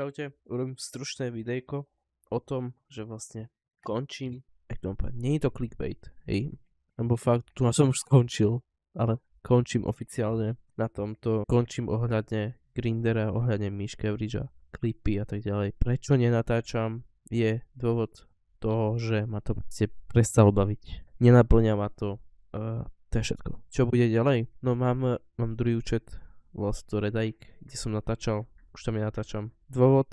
Čaute, urobím stručné videjko o tom, že vlastne končím, nie je to clickbait, hej, lebo fakt, tu som už skončil, ale končím oficiálne na tomto, končím ohľadne Grindera, ohľadne Miška Vridža, klipy a tak ďalej. Prečo nenatáčam, je dôvod toho, že ma to prestalo baviť. Nenaplňa ma to, to je všetko. Čo bude ďalej? No mám druhý účet, vlastne to Redike, kde som natáčal. Už tam natáčam. Dôvod,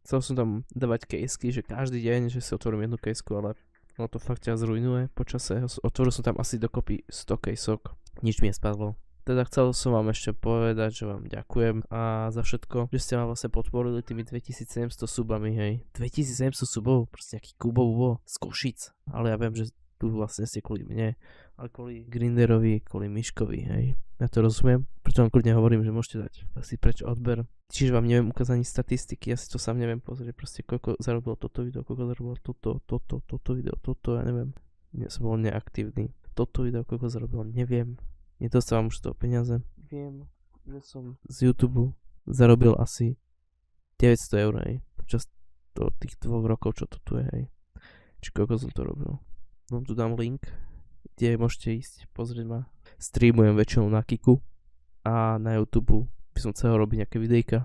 chcel som tam dávať caseky, že každý deň, že si otvorím jednu caseku, ale no to fakt ťa zrujnuje počase. Otvoril som tam asi dokopy 100 casok, nič mi nespadlo. Teda chcel som vám ešte povedať, že vám ďakujem a za všetko, že ste ma vlastne podporili tými 2700 subami, hej. 2700 subov, proste nejaký Kubo z Košic. Ale ja viem, že tu vlastne ste kvôli mne, ale kvôli Grinderovi, kvôli Miškovi, hej. Ja to rozumiem, preto vám kľudne hovorím, že môžete dať asi preč odber. Čiže vám neviem ukázať ani statistiky, ja si to sám neviem pozrieť, proste koľko zarobilo toto video, koľko zarobilo toto video, toto, ja neviem. Ja som bol neaktívny. Toto video, koľko zarobilo, neviem. Nedostávam už z toho peniaze. Viem, že som z YouTube zarobil asi 900 eur, hej. Počas tých 2 rokov, čo to tu je, hej. Či koľko som to robil. Vám tu dám link, kde môžete ísť pozrieť ma. Streamujem väčšinou na Kiku a na YouTube by som chcel robiť nejaké videjka,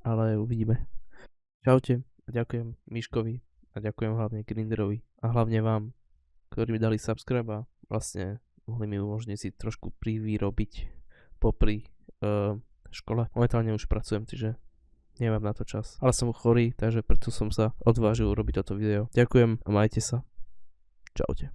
ale uvidíme. Čaute, ďakujem Miškovi a ďakujem hlavne Grinderovi a hlavne vám, ktorí mi dali subscribe a vlastne mohli mi umožniť si trošku privyrobiť popri škole. Momentálne už pracujem, čiže nemám na to čas. Ale som chorý, takže preto som sa odvážil urobiť toto video. Ďakujem a majte sa. Čaute.